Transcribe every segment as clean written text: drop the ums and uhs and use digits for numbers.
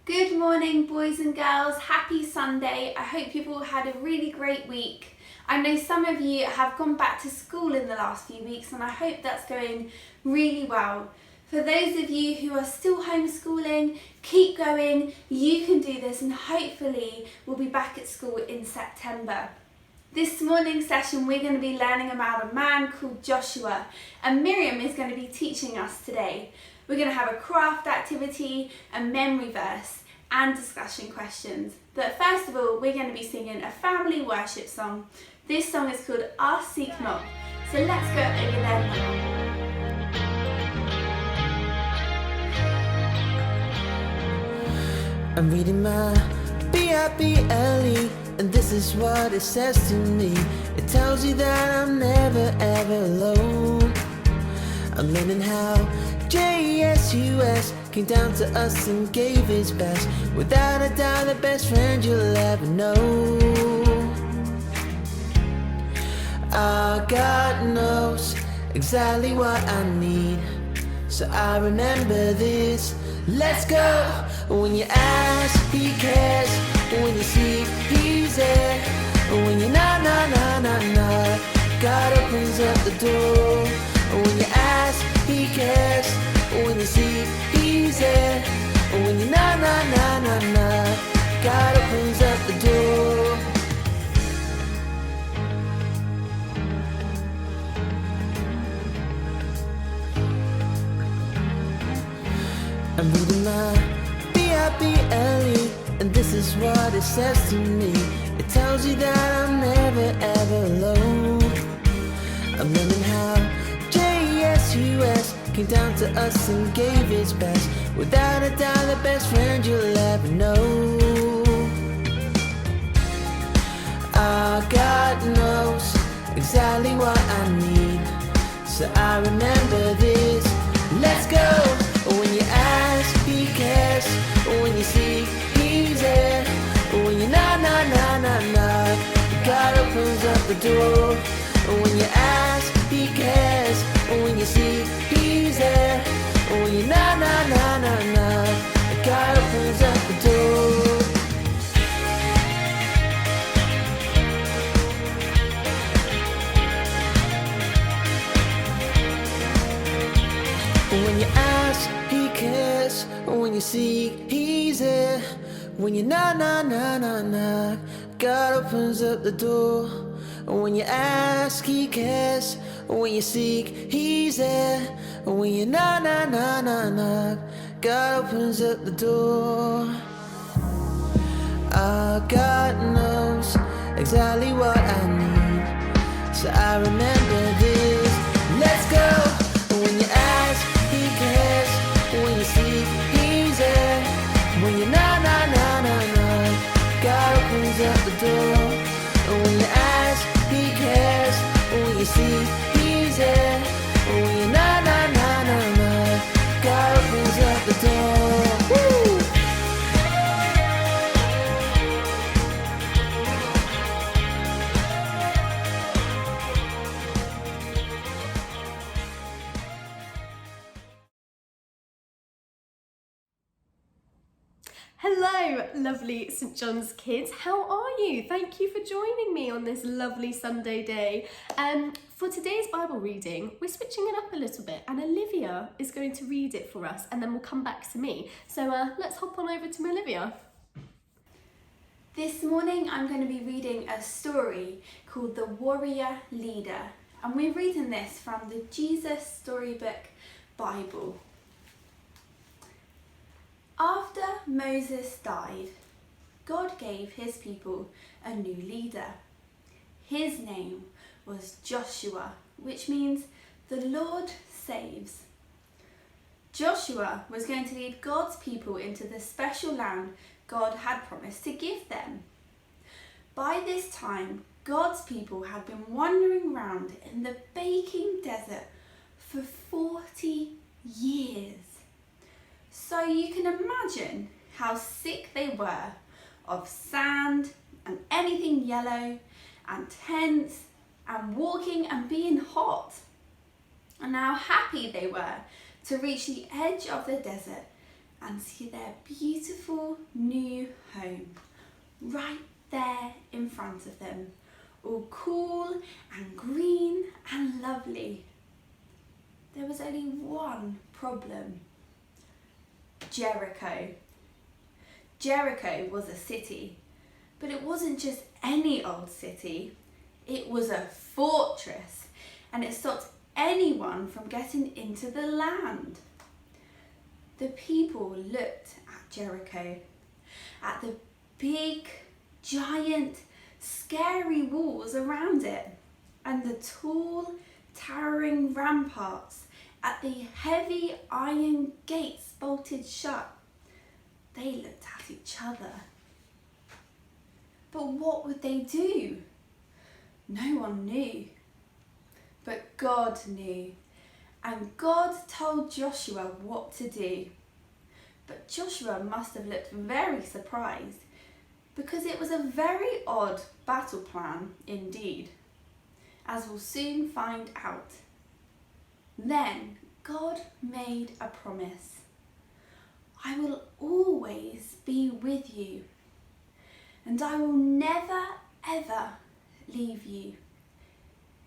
Good morning, boys and girls. Happy Sunday. I hope you've all had a really great week. I know some of you have gone back to school in the last few weeks and I hope that's going really well. For those of you who are still homeschooling, keep going. You can do this and hopefully we'll be back at school in September. This morning's session we're going to be learning about a man called Joshua, and Miriam is going to be teaching us today. We're going to have a craft activity, a memory verse and discussion questions. But first of all, we're going to be singing a family worship song. This song is called Ask, Seek, Knock. So let's go over there now. I'm reading my Bible, and this is what it says to me. It tells you that I'm never ever alone. I'm learning how Jesus came down to us and gave his best. Without a doubt, the best friend you'll ever know. Our God knows exactly what I need, so I remember this. Let's go. When you ask, he cares. When you seek, he's there. When you knock, God opens up the door. When you ask, he cares. When you seek, he's there. When you knock, God opens up the door. I'm reading my Bible, and this is what it says to me. It tells you that I'm never ever alone. I'm learning how Jesus came down to us and gave his best. Without a doubt, the best friend you'll ever know. Our God knows exactly what I need, so I remember this. Let's go. When you ask, he cares. When you seek, he's there. When you knock, God opens up the door. When you ask, he cares. When you seek, he's there. When you knock, God opens up the door. When you ask, he cares. When you seek, he's there. When you knock, God opens up the door. When you ask, he cares. When you seek, he's there. When you knock, God opens up the door. Our God knows exactly what I need, so I remember this. Let's go. When you ask, he cares. When you seek, he's there. When you knock, God opens up the door. When you ask, he cares. When you seek, he's there. When you knock, God opens up the door. Woo! Hello, lovely St John's kids. How are you? Thank you for joining me on this lovely Sunday day. For today's Bible reading, we're switching it up a little bit, and Olivia is going to read it for us, and then we'll come back to me. So let's hop on over to Olivia. This morning I'm going to be reading a story called The Warrior Leader, and we're reading this from the Jesus Storybook Bible. After Moses died, God gave his people a new leader. His name was Joshua, which means the Lord saves. Joshua was going to lead God's people into the special land God had promised to give them. By this time, God's people had been wandering around in the baking desert for 40 years. So you can imagine how sick they were of sand and anything yellow and tents and walking and being hot. And how happy they were to reach the edge of the desert and see their beautiful new home right there in front of them, all cool and green and lovely. There was only one problem: Jericho. Jericho was a city, but it wasn't just any old city. It was a fortress, and it stopped anyone from getting into the land. The people looked at Jericho, at the big, giant, scary walls around it, and the tall, towering ramparts, at the heavy iron gates bolted shut. They looked at each other. But what would they do? No one knew. But God knew, and God told Joshua what to do. But Joshua must have looked very surprised, because it was a very odd battle plan indeed, as we'll soon find out. Then God made a promise: I will always be with you, and I will never ever leave you.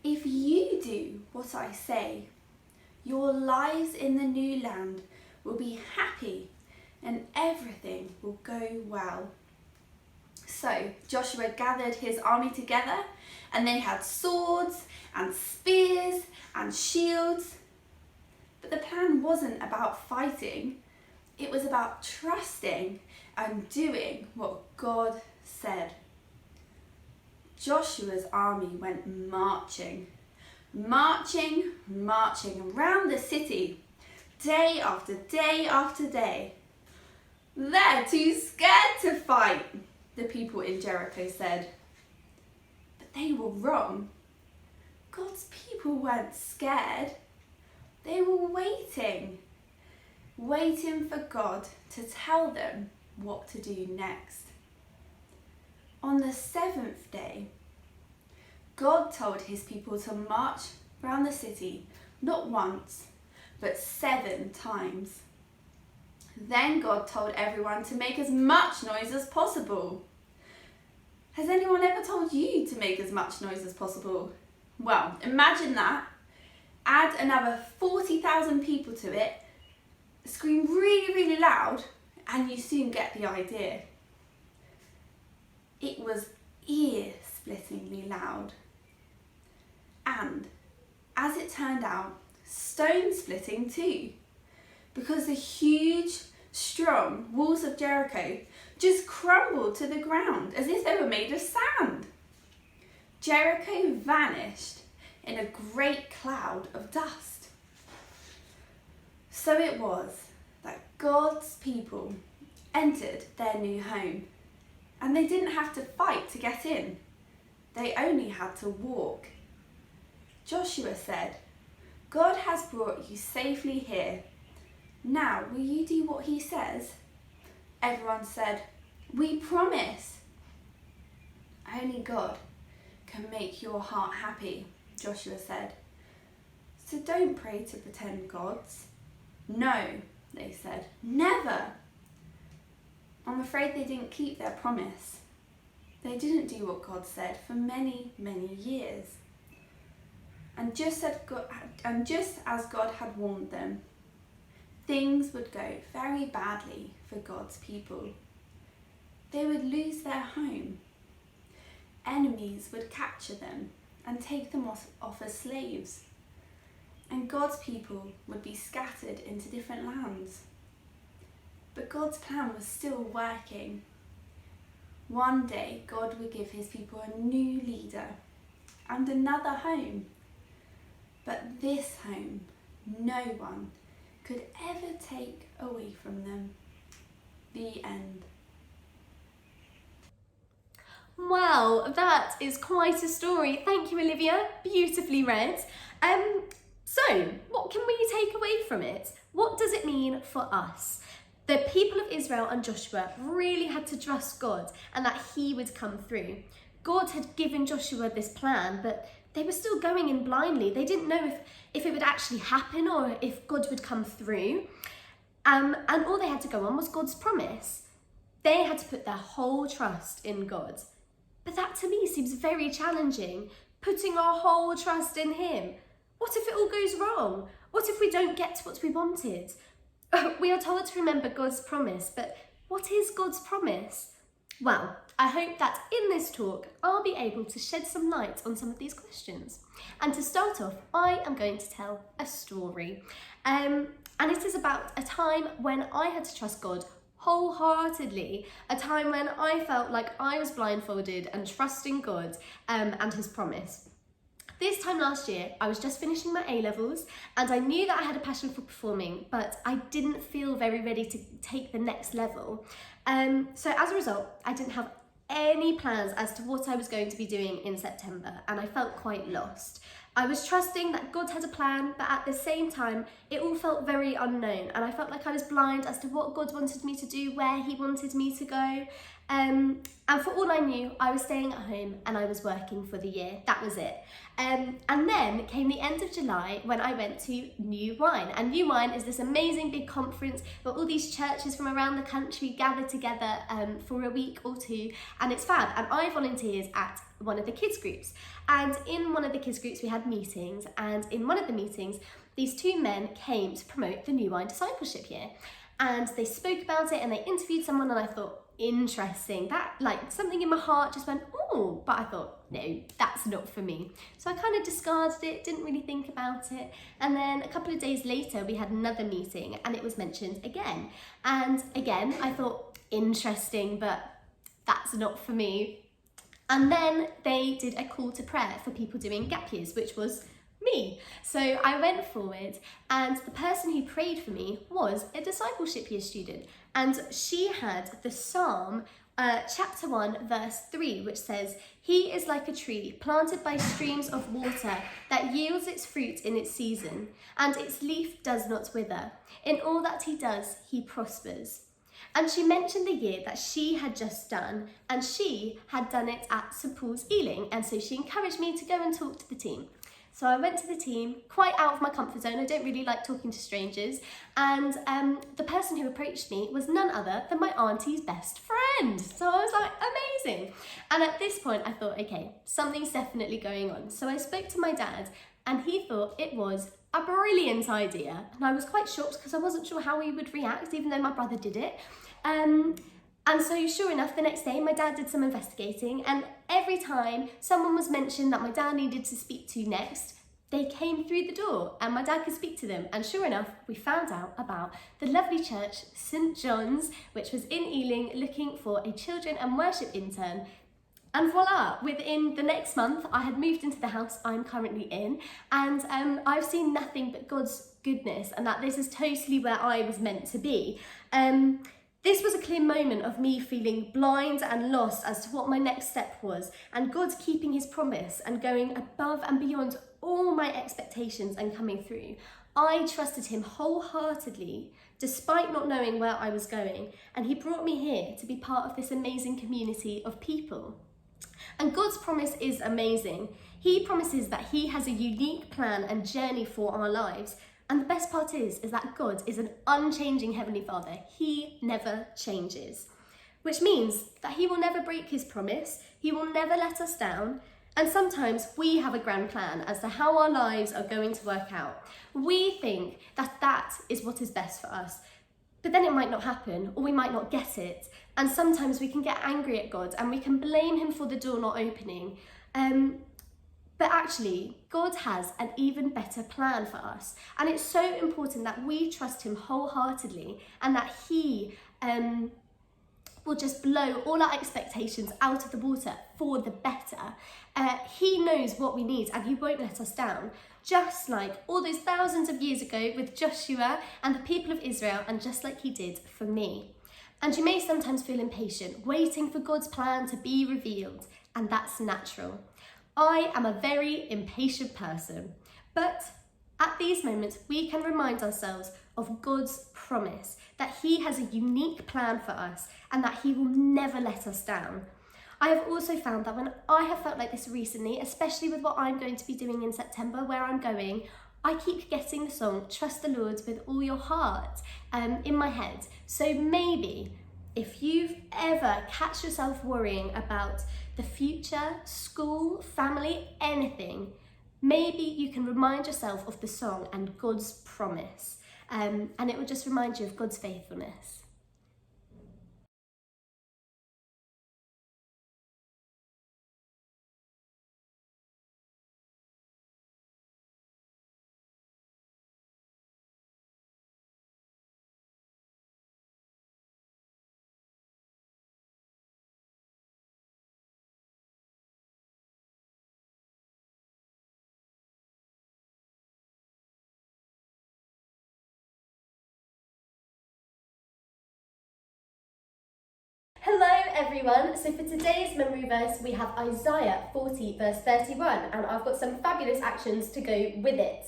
If you do what I say, your lives in the new land will be happy and everything will go well. So Joshua gathered his army together, and they had swords and spears and shields. But the plan wasn't about fighting. It was about trusting and doing what God said. Joshua's army went marching around the city, day after day after day. They're too scared to fight, the people in Jericho said. But they were wrong. God's people weren't scared. They were waiting for God to tell them what to do next. On the 7th day, God told his people to march round the city, not once, but 7 times. Then God told everyone to make as much noise as possible. Has anyone ever told you to make as much noise as possible? Well, imagine that. Add another 40,000 people to it, scream really, really loud, and you soon get the idea. It was ear-splittingly loud. And, as it turned out, stone-splitting too, because the huge, strong walls of Jericho just crumbled to the ground as if they were made of sand. Jericho vanished in a great cloud of dust. So it was that God's people entered their new home, and they didn't have to fight to get in. They only had to walk. Joshua said, God has brought you safely here. Now, will you do what he says? Everyone said, we promise. Only God can make your heart happy, Joshua said. So don't pray to pretend gods. No, they said, never. I'm afraid they didn't keep their promise. They didn't do what God said for many, many years. And just as God had warned them, things would go very badly for God's people. They would lose their home. Enemies would capture them and take them off as slaves. And God's people would be scattered into different lands. But God's plan was still working. One day, God would give his people a new leader and another home. But this home, no one could ever take away from them. The end. Wow, that is quite a story. Thank you, Olivia. Beautifully read. So, what can we take away from it? What does it mean for us? The people of Israel and Joshua really had to trust God and that he would come through. God had given Joshua this plan, but they were still going in blindly. They didn't know if it would actually happen or if God would come through. And all they had to go on was God's promise. They had to put their whole trust in God. But that to me seems very challenging, putting our whole trust in him. What if it all goes wrong? What if we don't get what we wanted? We are told to remember God's promise, but what is God's promise? Well, I hope that in this talk, I'll be able to shed some light on some of these questions. And to start off, I am going to tell a story. And it is about a time when I had to trust God wholeheartedly, a time when I felt like I was blindfolded and trusting God and his promise. This time last year, I was just finishing my A-levels and I knew that I had a passion for performing, but I didn't feel very ready to take the next level. So as a result, I didn't have any plans as to what I was going to be doing in September, and I felt quite lost. I was trusting that God had a plan, but at the same time, it all felt very unknown, and I felt like I was blind as to what God wanted me to do, where he wanted me to go. And for all I knew, I was staying at home and I was working for the year. That was it. And then came the end of July when I went to New Wine. And New Wine is this amazing big conference where all these churches from around the country gather together for a week or two, and it's fab. And I volunteered at one of the kids groups. And in one of the kids groups we had meetings, and in one of the meetings these two men came to promote the New Wine discipleship year. And they spoke about it and they interviewed someone, and I thought, interesting, that like something in my heart just went, oh, but I thought, no, that's not for me. So I kind of discarded it, didn't really think about it. And then a couple of days later we had another meeting and it was mentioned again. And again, I thought, interesting, but that's not for me. And then they did a call to prayer for people doing gap years, which was me. So I went forward, and the person who prayed for me was a discipleship year student, and she had the Psalm chapter 1 verse 3, which says, "He is like a tree planted by streams of water that yields its fruit in its season, and its leaf does not wither. In all that he does, he prospers." And she mentioned the year that she had just done, and she had done it at St Paul's Ealing, and so she encouraged me to go and talk to the team. So I went to the team, quite out of my comfort zone. I don't really like talking to strangers. And the person who approached me was none other than my auntie's best friend. So I was like, amazing. And at this point I thought, okay, something's definitely going on. So I spoke to my dad, and he thought it was a brilliant idea. And I was quite shocked because I wasn't sure how he would react, even though my brother did it. And so sure enough, the next day my dad did some investigating, and every time someone was mentioned that my dad needed to speak to next, they came through the door and my dad could speak to them. And sure enough, we found out about the lovely church, St John's, which was in Ealing, looking for a children and worship intern. And voila, within the next month, I had moved into the house I'm currently in, and I've seen nothing but God's goodness, and that this is totally where I was meant to be. This was a clear moment of me feeling blind and lost as to what my next step was, and God keeping his promise and going above and beyond all my expectations and coming through. I trusted him wholeheartedly, despite not knowing where I was going, and he brought me here to be part of this amazing community of people. And God's promise is amazing. He promises that he has a unique plan and journey for our lives. And the best part is that God is an unchanging Heavenly Father. He never changes, which means that he will never break his promise. He will never let us down. And sometimes we have a grand plan as to how our lives are going to work out. We think that that is what is best for us, but then it might not happen, or we might not get it. And sometimes we can get angry at God and we can blame him for the door not opening. But actually, God has an even better plan for us. And it's so important that we trust him wholeheartedly, and that he will just blow all our expectations out of the water for the better. He knows what we need, and he won't let us down. Just like all those thousands of years ago with Joshua and the people of Israel, and just like he did for me. And you may sometimes feel impatient, waiting for God's plan to be revealed, and that's natural. I am a very impatient person, but at these moments we can remind ourselves of God's promise, that he has a unique plan for us and that he will never let us down. I have also found that when I have felt like this recently, especially with what I'm going to be doing in September, where I'm going, I keep getting the song Trust the Lord with All Your Heart in my head. So maybe if you've ever catch yourself worrying about the future, school, family, anything, maybe you can remind yourself of the song and God's promise, and it will just remind you of God's faithfulness. Hello everyone, so for today's memory verse we have Isaiah 40 verse 31, and I've got some fabulous actions to go with it.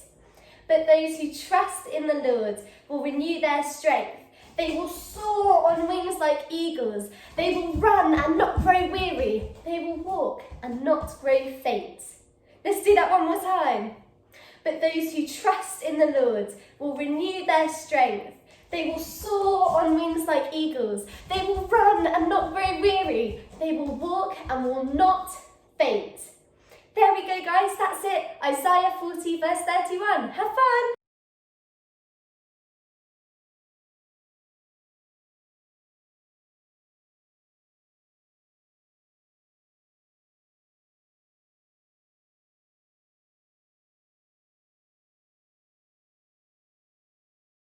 But those who trust in the Lord will renew their strength. They will soar on wings like eagles. They will run and not grow weary. They will walk and not grow faint. Let's do that one more time. But those who trust in the Lord will renew their strength. They will soar on wings like eagles. They will run and not grow weary. They will walk and will not faint. There we go, guys. That's it. Isaiah 40 verse 31. Have fun.